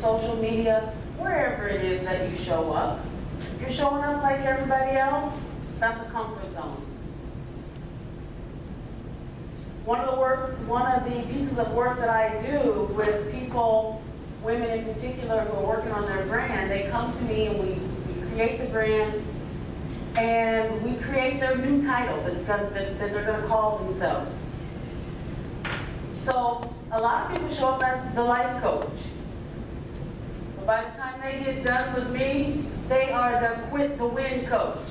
social media, wherever it is that you show up. If you're showing up like everybody else, that's a comfort zone. One of the pieces of work that I do with people, women in particular, who are working on their brand, they come to me and we create the brand and we create their new title that they're going to call themselves. So a lot of people show up as the life coach. But by the time they get done with me, they are the quit to win coach,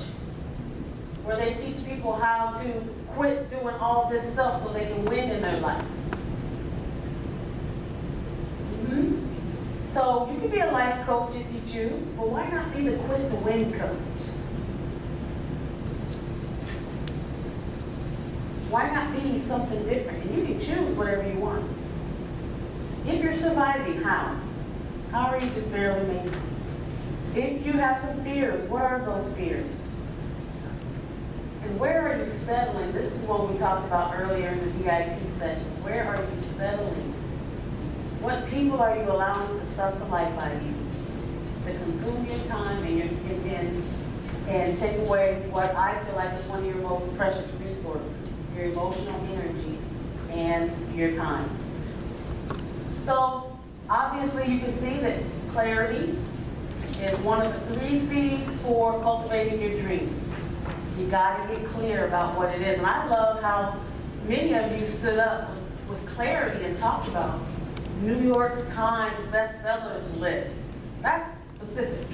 where they teach people how to quit doing all this stuff so they can win in their life. So you can be a life coach if you choose, but why not be the quit to win coach? Why not be something different? And you can choose whatever you want. If you're surviving, how? How are you just barely making it? If you have some fears, what are those fears? And where are you settling? This is what we talked about earlier in the VIP session. Where are you settling? What people are you allowing to suck the life out of you? To consume your time and take away what I feel like is one of your most precious resources, your emotional energy and your time. So obviously you can see that clarity is one of the 3 C's for cultivating your dream. You got to get clear about what it is. And I love how many of you stood up with clarity and talked about New York Times bestsellers list. That's specific.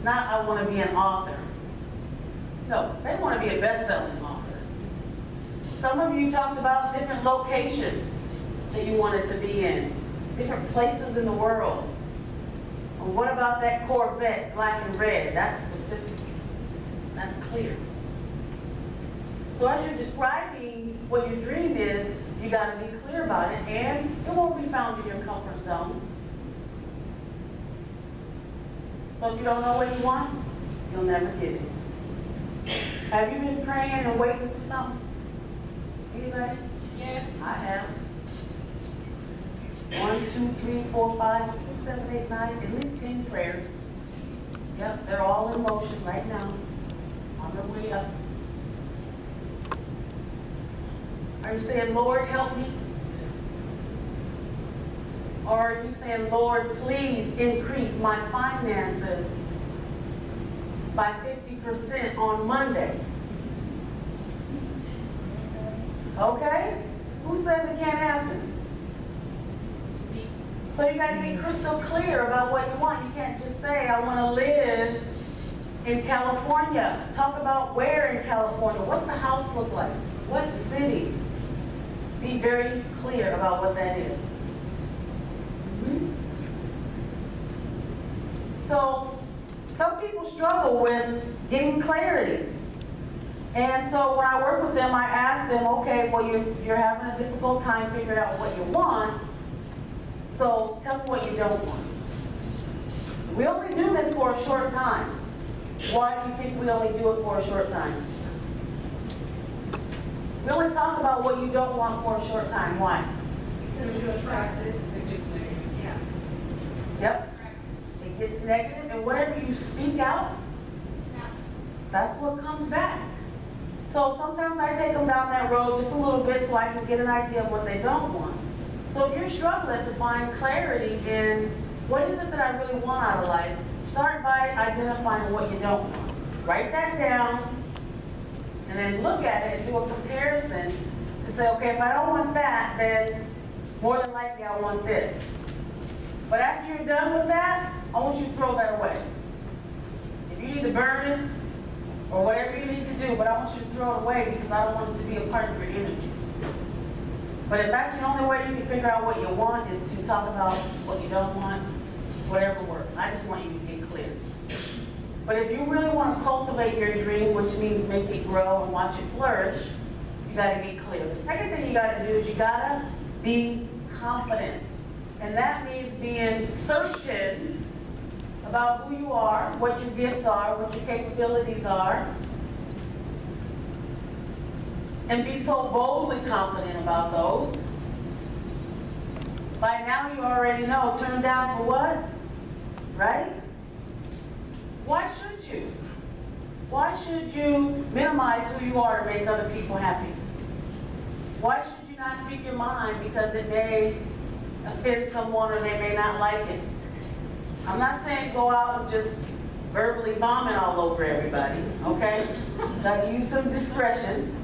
Not I want to be an author. No, they want to be a best-selling author. Some of you talked about different locations that you wanted to be in, different places in the world. And what about that Corvette, black and red? That's specific. That's clear. So as you're describing what your dream is, you got to be clear about it, and it won't be found in your comfort zone. So if you don't know what you want, you'll never get it. Have you been praying and waiting for something? Anybody? Yes. I have. 1, 2, 3, 4, 5, 6, 7, 8, 9, at least 10 prayers. Yep, they're all in motion right now. On their way up. Are you saying, Lord, help me? Or are you saying, Lord, please increase my finances by 50% on Monday? Okay? Who says it can't happen? So you got to get crystal clear about what you want. You can't just say, I want to live in California. Talk about where in California. What's the house look like? What city? Be very clear about what that is. So some people struggle with getting clarity. And so when I work with them, I ask them, okay, well, you're having a difficult time figuring out what you want. So tell me what you don't want. We only do this for a short time. Why do you think we only do it for a short time? We only talk about what you don't want for a short time. Why? Because you're attracted, it gets negative. Yeah. Yep. It gets negative, and whatever you speak out, that's what comes back. So sometimes I take them down that road just a little bit so I can get an idea of what they don't want. So if you're struggling to find clarity in what is it that I really want out of life, start by identifying what you don't want. Write that down, and then look at it and do a comparison to say, okay, if I don't want that, then more than likely I want this. But after you're done with that, I want you to throw that away. If you need to burn it, or whatever you need to do, but I want you to throw it away because I don't want it to be a part of your energy. But if that's the only way you can figure out what you want is to talk about what you don't want, whatever works. I just want you to get clear. But if you really want to cultivate your dream, which means make it grow and watch it flourish, you got to be clear. The second thing you got to do is you got to be confident. And that means being certain about who you are, what your gifts are, what your capabilities are, and be so boldly confident about those By now you already know, turned down for what? Right? Why should you? Why should you minimize who you are to make other people happy? Why should you not speak your mind because it may offend someone or they may not like it? I'm not saying go out and just verbally vomit all over everybody, okay? Gotta use some discretion.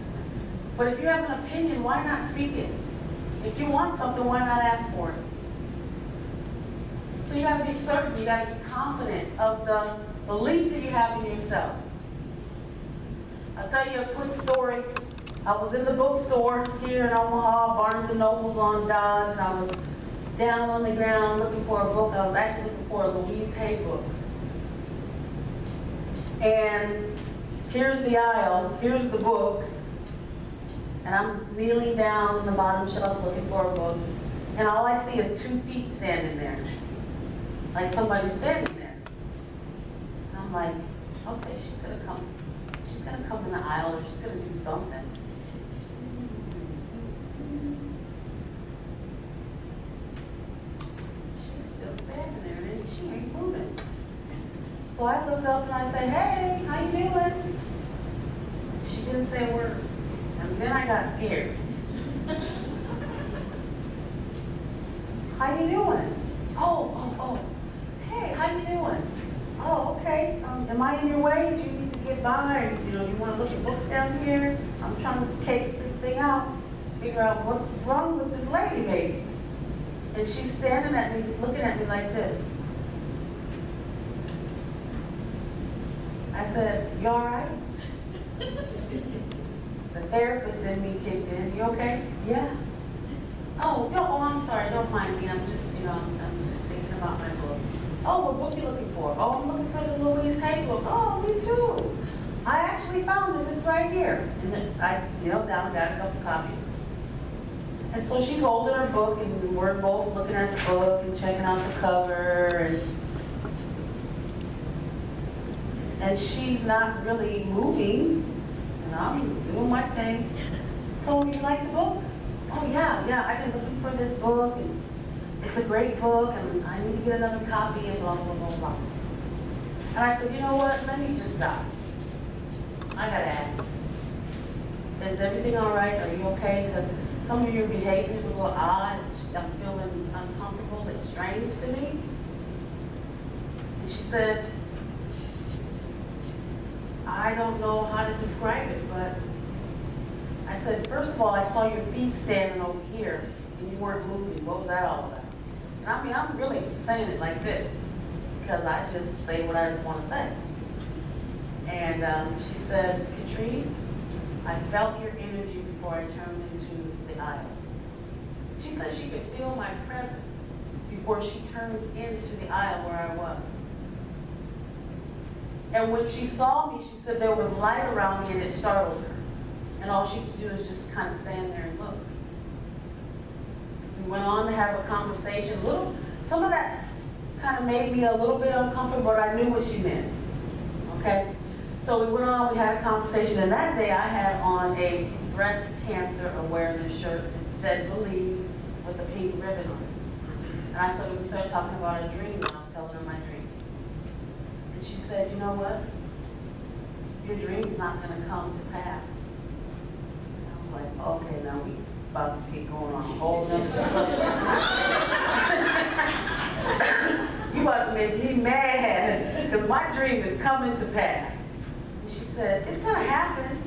But if you have an opinion, why not speak it? If you want something, why not ask for it? So you gotta be certain, you gotta be confident of the belief that you have in yourself. I'll tell you a quick story. I was in the bookstore here in Omaha, Barnes and Noble's on Dodge, and I was down on the ground looking for a book. I was actually looking for a Louise Hay book. And here's the aisle, here's the books, and I'm kneeling down on the bottom shelf looking for a book, and all I see is 2 feet standing there, like somebody's standing there. And I'm like, okay, she's gonna come in the aisle, or she's gonna do something. She's still standing there, and she ain't moving. So I look up and I say, hey, how you doing? She didn't say a word. And then I got scared. How you doing? Oh. Hey, how you doing? Oh, okay. Am I in your way? Do you need to get by? You want to look at books down here? I'm trying to case this thing out, figure out what's wrong with this lady, maybe. And she's standing at me, looking at me like this. I said, you all right? The therapist in me kicked in. You okay? Yeah. Oh, I'm sorry. Don't mind me. I'm just thinking about my book. Oh, what book are you looking for? Oh, I'm looking for the Louise Hay book. Oh, me too. I actually found it. It's right here. And then I knelt down, got a couple copies. And so she's holding her book, and we're both looking at the book and checking out the cover, and she's not really moving, and I'm doing my thing. So, you like the book? Oh yeah, I've been looking for this book, and it's a great book, and I need to get another copy, and blah, blah, blah, blah. And I said, you know what, let me just stop. I gotta ask, is everything all right? Are you okay? Because some of your behavior is a little odd. I'm feeling uncomfortable. It's strange to me. And she said, I don't know how to describe it, but I said, first of all, I saw your feet standing over here, and you weren't moving. What was that all about? And I'm really saying it like this, because I just say what I want to say. And she said, Catrice, I felt your energy before I turned into the aisle. She said she could feel my presence before she turned into the aisle where I was. And when she saw me, she said there was light around me and it startled her. And all she could do is just kind of stand there and look. We went on to have a conversation. Some of that kind of made me a little bit uncomfortable, but I knew what she meant. Okay? So we went on, we had a conversation, and that day I had on a breast cancer awareness shirt that said believe with a pink ribbon on it. And we started talking about a dream, and I was telling her my dream. And she said, you know what? Your dream's not going to come to pass. And I was like, okay, now we about to get going on a whole nother subject. You about to make me mad, because my dream is coming to pass. And she said, it's going to happen.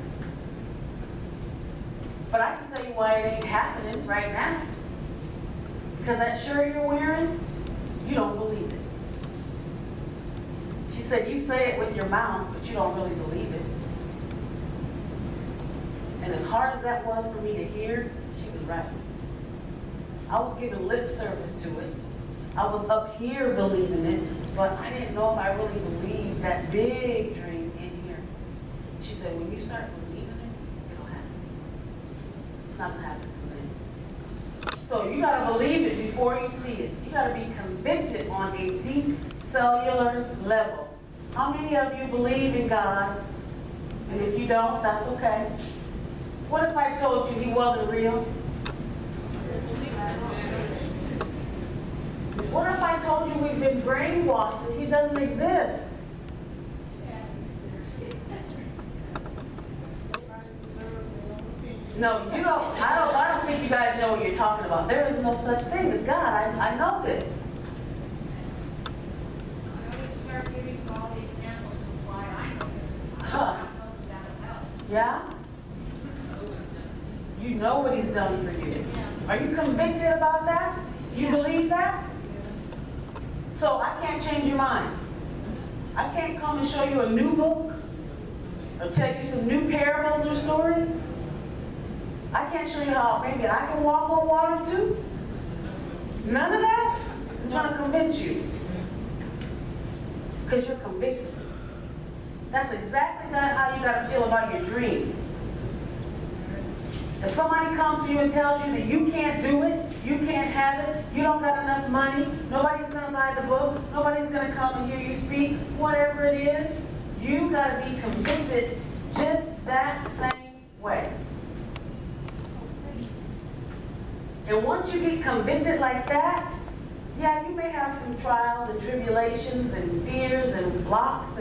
But I can tell you why it ain't happening right now. Because that shirt you're wearing, you don't believe it. She said, you say it with your mouth, but you don't really believe it. And as hard as that was for me to hear, she was right. I was giving lip service to it. I was up here believing it, but I didn't know if I really believed that big dream in here. She said, when you start believing it, it'll happen. It's not going to happen today. So you got to believe it before you see it. You got to be convicted on a deep cellular level. How many of you believe in God? And if you don't, that's okay. What if I told you he wasn't real? What if I told you we've been brainwashed and he doesn't exist? No, you don't, I don't think you guys know what you're talking about. There is no such thing as God. I know this. I would start giving all the examples of why I know this. Huh. I know that help. Yeah? You know what he's done for you. Yeah. Are you convicted about that? You believe that? So I can't change your mind. I can't come and show you a new book or tell you some new parables or stories. I can't show you how maybe I can walk on water too. None of that is going to convince you. Because you're convicted. That's exactly how you got to feel about your dream. If somebody comes to you and tells you that you can't do it, you can't have it, you don't got enough money, nobody's going to buy the book, nobody's going to come and hear you speak, whatever it is, you got to be convicted just that same way. And once you get convicted like that, yeah, you may have some trials and tribulations and fears and blocks,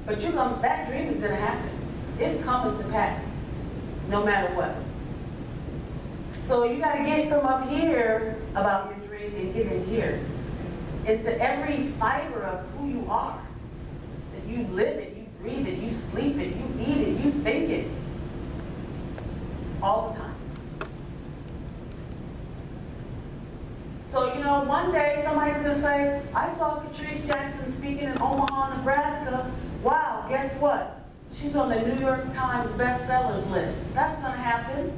but that dream is going to happen. It's coming to pass, no matter what. So you got to get from up here about your dream and get in here, into every fiber of who you are. That you live it, you breathe it, you sleep it, you eat it, you think it, all the time. So, one day somebody's going to say, I saw Catrice Jackson speaking in Omaha, Nebraska. Wow, guess what? She's on the New York Times bestsellers list. That's going to happen.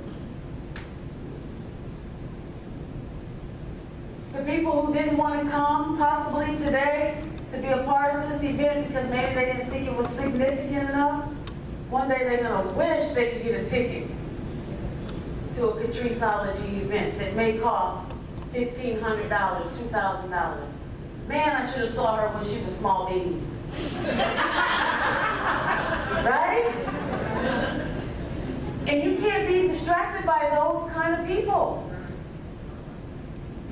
The people who didn't want to come, possibly today, to be a part of this event because maybe they didn't think it was significant enough, one day they're going to wish they could get a ticket to a Catriceology event that may cost $1,500, $2,000. Man, I should have saw her when she was small babies. Right? And you can't be distracted by those kind of people.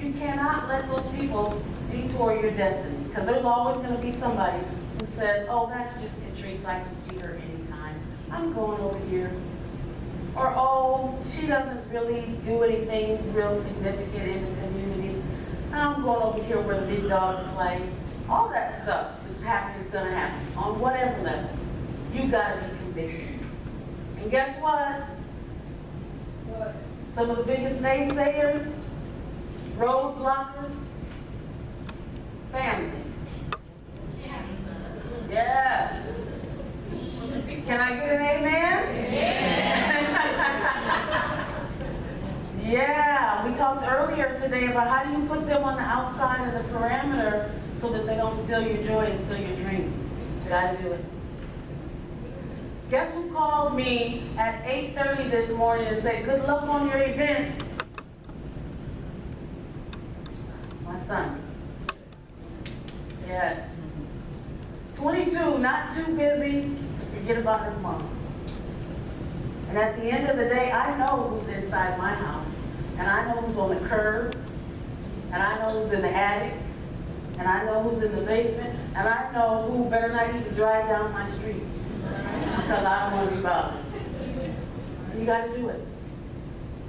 You cannot let those people detour your destiny. Because there's always going to be somebody who says, oh, that's just Catrice, I can see her anytime. I'm going over here. Or, oh, she doesn't really do anything real significant in the community. I'm going over here where the big dogs play. All that stuff is going to happen on whatever level. You got to be convicted. And guess what? What? Some of the biggest naysayers, roadblockers, family. Yes. Can I get an amen? Yeah, we talked earlier today about how do you put them on the outside of the parameter so that they don't steal your joy and steal your dream. You gotta do it. Guess who called me at 8:30 this morning and said, good luck on your event? My son. Yes. 22, not too busy to forget about his mom. And at the end of the day, I know who's inside my house. And I know who's on the curb. And I know who's in the attic. And I know who's in the basement. And I know who better not even drive down my street. Because I don't want to be bothered. You got to do it.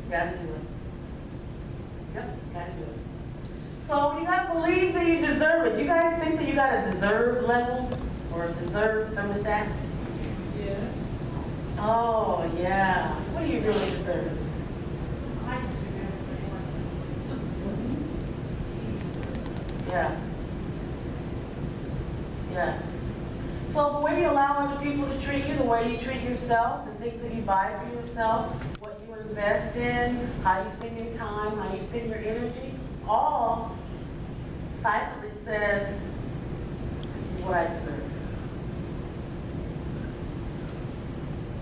You got to do it. Yep, you got to do it. So you got to believe that you deserve it. You guys think that you got a deserve level or a deserve thermostat? Yes. Oh, yeah. What do you really deserve? I deserve Yeah. Yes. So the way you allow other people to treat you, the way you treat yourself, the things that you buy for yourself, what you invest in, how you spend your time, how you spend your energy, all silently says, this is what I deserve.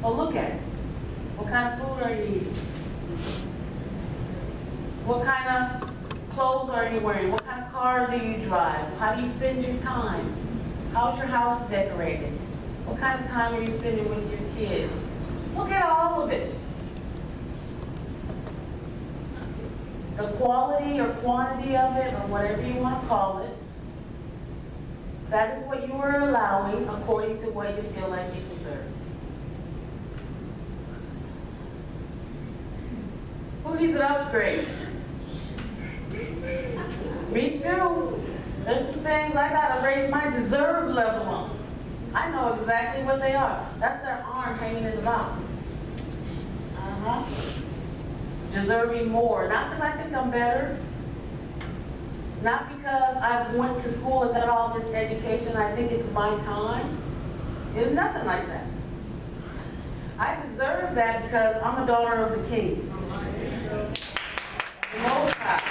So look at it. What kind of food are you eating? What kind of clothes are you wearing? What kind of car do you drive? How do you spend your time? How's your house decorated? What kind of time are you spending with your kids? Look at all of it. the quality or quantity of it, or whatever you want to call it, that is what you are allowing according to what you feel like you deserve. Who needs an upgrade? Me too. There's some things I gotta raise my deserve level on. I know exactly what they are. That's their arm hanging in the box. Deserving more. Not because I think I'm better. Not because I went to school and got all this education, I think it's my time. It's nothing like that. I deserve that because I'm a daughter of the King. The Most High.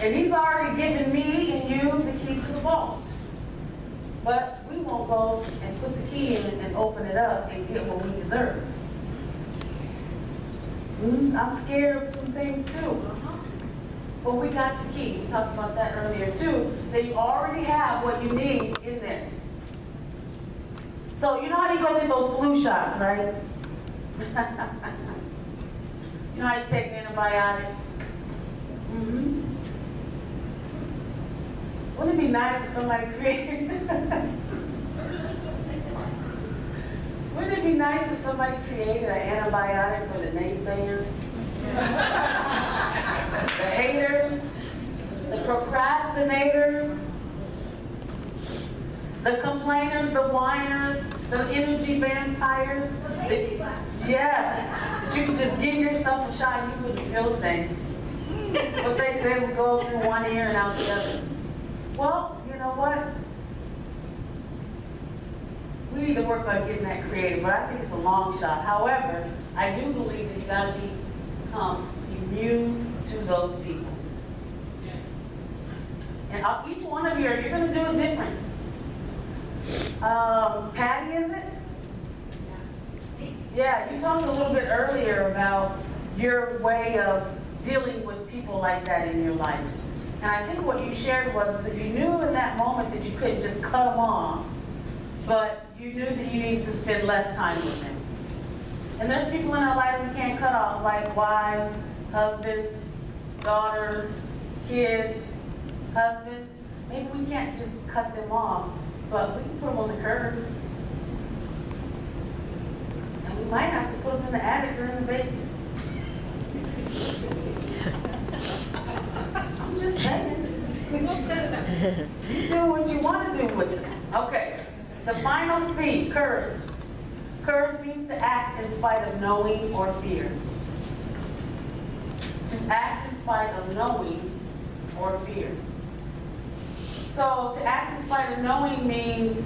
And He's already given me and you the key to the vault. But we won't go and put the key in and open it up and get what we deserve. I'm scared of some things too. But we got the key. We talked about that earlier too, that you already have what you need in there. So you know how you go get those flu shots, right? You know how you take antibiotics? Wouldn't it be nice if somebody created Wouldn't it be nice if somebody created an antibiotic for the naysayers? The haters, the procrastinators, the complainers, the whiners, the energy vampires. Yes, you could just give yourself a shot and you wouldn't feel a thing. What they said would go through one ear and out the other. Well, you know what? We need to work on getting that creative, but I think it's a long shot. However, I do believe that you got to become immune to those people. And each one of you, you're going to do it different. Patty, is it? Yeah, you talked a little bit earlier about your way of dealing with people like that in your life. And I think what you shared was that you knew in that moment that you couldn't just cut them off, but you knew that you needed to spend less time with them. And there's people in our lives we can't cut off, like wives, husbands, daughters, kids, husbands. Maybe we can't just cut them off, but we can put them on the curb. And we might have to put them in the attic or in the basement. I'm just saying. You do what you want to do with it. Okay. The final C, courage. Courage means to act in spite of knowing or fear. To act in spite of knowing or fear. So to act in spite of knowing means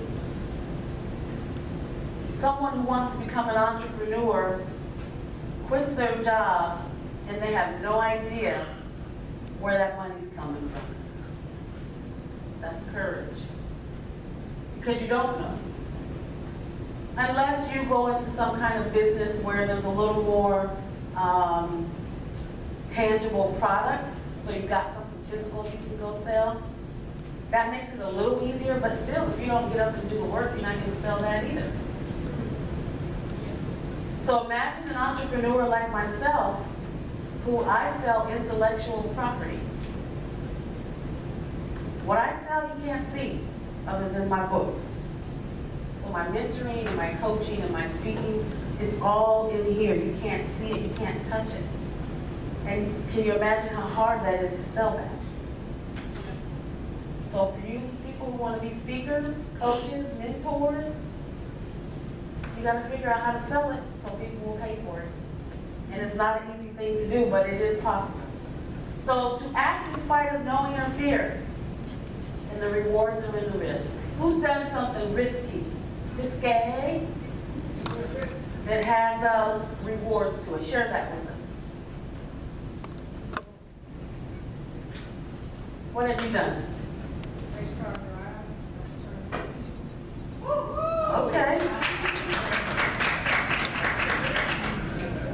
someone who wants to become an entrepreneur quits their job and they have no idea where that money's coming from. That's courage. Because you don't know. Unless you go into some kind of business where there's a little more tangible product, so you've got something physical you can go sell. That makes it a little easier, but still, if you don't get up and do the work, you're not going to sell that either. So imagine an entrepreneur like myself, who I sell intellectual property. What I sell you can't see other than my books. So my mentoring and my coaching and my speaking, it's all in here. You can't see it, you can't touch it. And can you imagine how hard that is to sell that? So for you people who want to be speakers, coaches, mentors, you got to figure out how to sell it so people will pay for it. And it's not an easy thing to do, but it is possible. So to act in spite of knowing or fear, and the rewards are in the risk. Who's done something risky, risque, that has rewards to it? Share that with us. What have you done? Okay.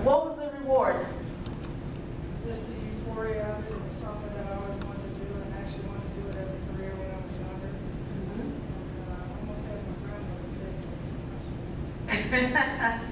What was the reward? Just the euphoria of it. It was something that I always wanted to do and actually wanted to do it as a career when I was younger. I almost had my grandmother.